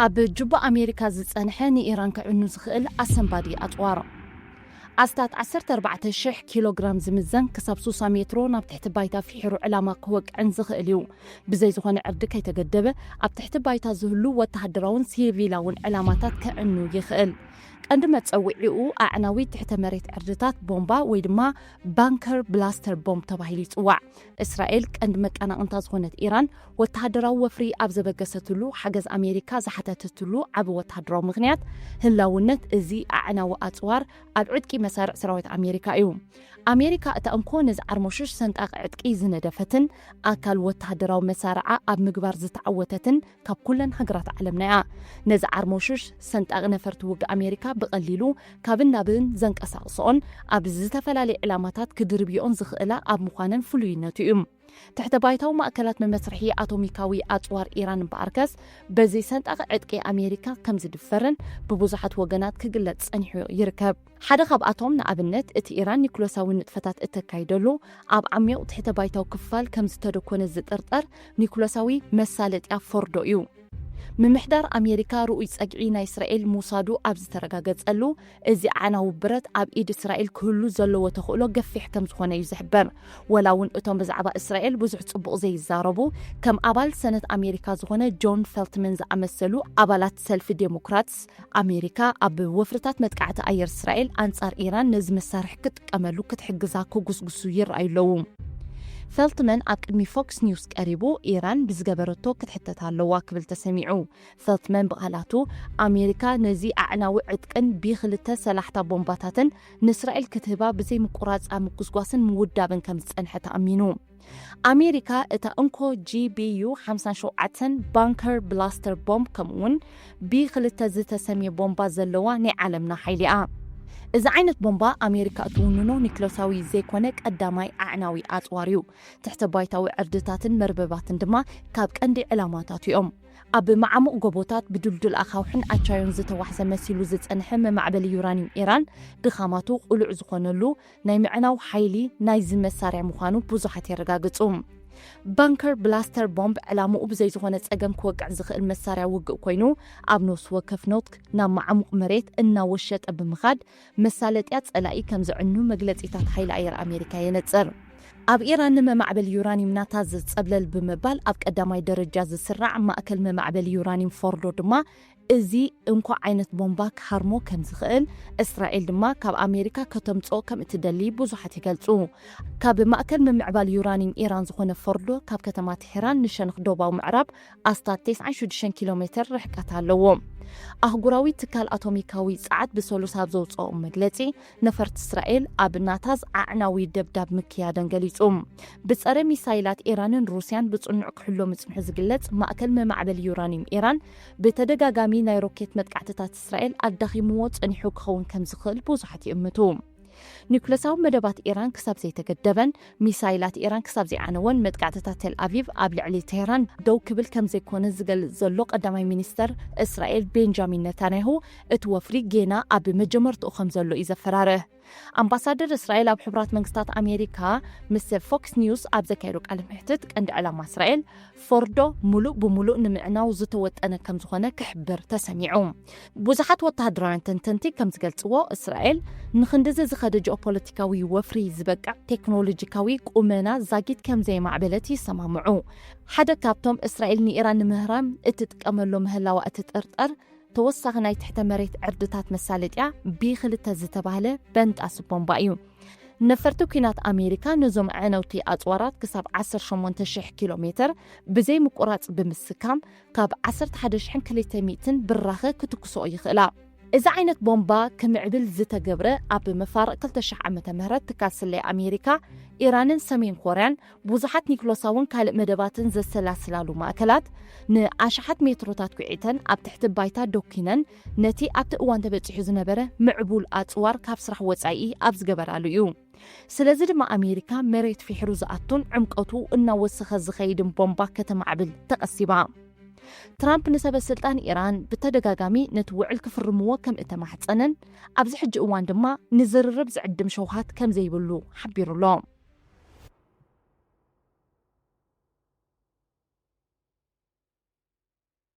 ኣብ ጁባ ኣሜሪካ ዝጸንሐ ንኢራን ክዕኑ ዝኽእል ኣሰንባዲ ኣጥዋር ኣስታት 14,000 ኪሎግራም ዝምዘን ክሳብ 60 ሜትሮ ናብ ትሕቲ ባይታ ፍሒሩ ዕላማ ክወቅዕን ዝኽእል እዩ። ብዘይ ዝኾነ ዕርዲ ከይተገደበ ኣብ ትሕቲ ባይታ ዝህሉ ወተሃደራውን ሲቪላውን ዕላማታት ክዕኑ ይኽእል። ቀንዲ መጸውዒኡ ኣዕናዊ ትሕተ መሬት ዕርድታት ቦምባ ወይ ድማ ባንከር ብላስተር ቦምብ ተባሂሉ ይጽዋዕ። እስራኤል ቀንዲ መቀናቕንታ ዝኾነት ኢራን ወተሃደራዊ ወፍሪ ኣብ ዘበገሰትሉ ሓገዝ ኣሜሪካ ዝሓተተትሉ ዓብ ወተሃደራዊ ምኽንያት ህላውነት እዚ ኣዕናዊ ኣጽዋር ኣብ ዕጥቂ መሳርዕ ሰራዊት ኣሜሪካ እዩ። ኣሜሪካ እታ እንኮ ነዚ ዓርሞሽሽ ሰንጣቕ ዕጥቂ ዝነደፈትን ኣካል ወተሃደራዊ መሳርዓ ኣብ ምግባር ዝተዓወተትን ካብ ኩለን ሃገራት ዓለምና እያ። ነዚ ዓርሞሽሽ ሰንጣቕ ነፈርቲ ውግእ ኣሜሪካ ብቐሊሉ ካብን ናብን ዘንቀሳቕስኦን ኣብ ዝተፈላለዩ ዕላማታት ክድርብዮን ዝኽእላ ኣብ ምዃነን ፍሉይነቱ እዩ። ትሕተ ባይታዊ ማእከላት መመስርሒ ኣቶሚካዊ ኣጽዋር ኢራን በኣርከስ በዚ ሰንጣቕ ዕጥቂ ኣሜሪካ ከም ዝድፈርን ብብዙሓት ወገናት ክግለጽ ጸኒሑ ይርከብ። ሓደ ካብኣቶም ንኣብነት እቲ ኢራን ኒኩለሳዊ ንጥፈታት እተካይደሉ ኣብ ዓሚቕ ትሕተ ባይታዊ ክፋል ከም ዝተደኮነ ዝጥርጠር ኒኩለሳዊ መሳለጥያ ፎርዶ እዩ። ምምሕዳር ኣሜሪካ ርኡይ ጸግዒ ናይ እስራኤል ሙሳዱ ኣብ ዝተረጋገጸሉ እዚ ዓናዊ ብረት ኣብ ኢድ እስራኤል ክህሉ ዘለዎ ተኽእሎ ገፊሕ ከም ዝኾነ እዩ ዝሕበር። ወላ እውን እቶም ብዛዕባ እስራኤል ብዙሕ ጽቡቕ ዘይዛረቡ ከም ኣባል ሰነት ኣሜሪካ ዝኾነ ጆን ፌልትመን ዝኣመሰሉ ኣባላት ሰልፊ ዴሞክራትስ ኣሜሪካ ኣብ ወፍርታት መጥቃዕቲ ኣየር እስራኤል ኣንጻር ኢራን ነዚ መሳርሒ ክትጥቀመሉ ክትሕግዛ ክጉስጉሱ ይረኣዩ ኣለዉ። ፌልትመን ኣብ ቅድሚ ፎክስ ኒውስ ቀሪቡ ኢራን ብዝገበረቶ ክትሕተት ኣለዋ ክብል ተሰሚዑ። ፌልትመን ብቓላቱ ኣሜሪካ ነዚ ኣዕናዊ ዕጥቅን ቢ2 ሰላሕታ ቦምባታትን ንእስራኤል ክትህባ ብዘይ ምቁራጽ ምጉስጓስን ምውዳብን ከም ዝጸንሐ ተኣሚኑ። ኣሜሪካ እታ እንኮ GBU 57 ባንከር ብላስተር ቦምብ ከምኡውን ቢ2 ዝተሰምየ ቦምባ ዘለዋ ናይ ዓለምና ሓይሊ እያ። እዚ ዓይነት ቦምባ ኣሜሪካ እትውንኖ ኒክሎሳዊ ዘይኮነ ቀዳማይ ኣዕናዊ ኣጽዋር እዩ። ትሕተ ባይታዊ ዕርድታትን መርበባትን ድማ ካብ ቀንዲ ዕላማታት እዮም። ኣብ ማዕሙቕ ጎቦታት ብድልዱል ኣኻውሕን ኣቻዮን ዝተዋሕዘ መሲሉ ዝጸንሐ መማዕበሊ ዩራኒየም ኢራን ድኻማቱ ቁሉዕ ዝኾነሉ ናይ ምዕናው ሓይሊ ናይዚ መሳርያ ምዃኑ ብዙሓት የረጋግጹ። ባንከር ብላስተር ቦምብ ዕላምኡ ብዘይ ዝኾነ ጸገም ክወቅዕ ዝኽእል መሳርያ ውግእ ኮይኑ ኣብ ነፍሲ ወከፍ ኖትክ ናብ ማዕሙቕ መሬት እናወሸጠ ብምኻድ መሳለጥያ ጸላኢ ከም ዝዕኑ መግለጺታት ሓይሊ ኣየር ኣሜሪካ የነጽር። ኣብ ኢራን ንመማዕበሊ ዩራኒየም ናታዝ ዝጸብለል ብምባል ኣብ ቀዳማይ ደረጃ ዝስራዕ ማእከል መማዕበሊ ዩራኒየም ፎርዶ ድማ እዚ እንኳ ዓይነት ቦምባ ክሃርሞ ከም ዝኽእል እስራኤል ድማ ካብ ኣሜሪካ ከተምጽኦ ከም እትደሊ ብዙሓት ይገልጹ። ካብ ማእከል ምምዕባል ዩራኒየም ኢራን ዝኾነ ፎርዶ ካብ ከተማ ትሄራን ንሸነኽ ደቡባዊ ምዕራብ ኣስታት 96 ኪሎ ሜትር ርሕቀት ኣለዎ። ኣህጉራዊ ትካል ኣቶሚካዊ ጸዓት ብሰሉስ ኣብ ዘውፅኦ መግለጺ ነፈርቲ እስራኤል ኣብ ናታዝ ኣዕናዊ ደብዳብ ምክያደን ገሊጹ። ብጸረ ሚሳይላት ኢራንን ሩስያን ብጽኑዕ ክሕሎ ምጽንሑ ዝግለጽ ማእከል መማዕበሊ ዩራኒየም ኢራን ብተደጋጋሚ ናይ ሮኬት መጥቃዕትታት እስራኤል ኣዳኺምዎ ጸኒሑ ክኸውን ከም ዝኽእል ብዙሓት ይእምቱ። ኒኩለሳዊ መደባት ኢራን ክሳብ ዘይተገደበን ሚሳይላት ኢራን ክሳብ ዘይዓነወን መጥቃዕትታት ቴል ኣቪቭ ኣብ ልዕሊ ቴህራን ደው ክብል ከም ዘይኮነ ዝገልጽ ዘሎ ቀዳማይ ሚኒስተር እስራኤል ቤንጃሚን ነታንያሁ እቲ ወፍሪ ጌና ኣብ መጀመርትኡ ከም ዘሎ እዩ ዘፈራርህ። ኣምባሳደር እስራኤል ኣብ ሕቡራት መንግስታት ኣሜሪካ ምስ ፎክስ ኒውስ ኣብ ዘካየዱ ቃለ መሕትት ቀንዲ ዕላማ እስራኤል ፎርዶ ሙሉእ ብምሉእ ንምዕናው ዝተወጠነ ከም ዝኾነ ክሕብር ተሰሚዑ። ብዙሓት ወተሃደራውያን ተንተንቲ ከም ዝገልጽዎ እስራኤል ንኽንድዚ ዝኸደ ጂኦፖለቲካዊ ወፍሪ ዝበቃዕ ቴክኖሎጂካዊ ቁመና ዛጊት ከም ዘይማዕበለት ይሰማምዑ። ሓደ ካብቶም እስራኤል ንኢራን ንምህራም እትጥቀመሎ ምህላዋ እትጥርጠር ተወሳኺ ናይ ትሕተ መሬት ዕርድታት መሳለጥያ ቢ2 ዝተባህለ በንጣስ ቦምባ እዩ። ነፈርቲ ኩናት ኣሜሪካ ነዞም ዕነውቲ ኣጽዋራት ክሳብ 18,000 ኪሎ ሜትር ብዘይ ምቁራጽ ብምስካም ካብ 11,200 ብራኸ ክትኩስኦ ይኽእላ። እዚ ዓይነት ቦምባ ክምዕብል ዝተገብረ ኣብ መፋርቕ 2000 ዓመተ ምህረት ትካል ስለይ ኣሜሪካ ኢራንን ሰሜን ኮርያን ብዙሓት ኒኩሎሳውን ካልእ መደባትን ዘሰላስላሉ ማእከላት ንኣሽሓት ሜትሮታት ኩዒተን ኣብ ትሕቲ ባይታ ዶኪነን ነቲ ኣብቲ እዋን ተበፂሑ ዝነበረ ምዕቡል ኣጽዋር ካብ ስራሕ ወጻኢ ኣብ ዝገበራሉ እዩ። ስለዚ ድማ ኣሜሪካ መሬት ፍሒሩ ዝኣቱን ዕምቀቱ እናወሰኸ ዝኸይድን ቦምባ ከተማዕብል ተቐሲባ። ትራምፕ ንሰበስልጣን ኢራን ብተደጋጋሚ ነቲ ውዕል ክፍርምዎ ከም እተማሕፀነን ኣብዚ ሕጂ እዋን ድማ ንዝርርብ ዝዕድም ሸውሃት ከም ዘይብሉ ሓቢሩሎም።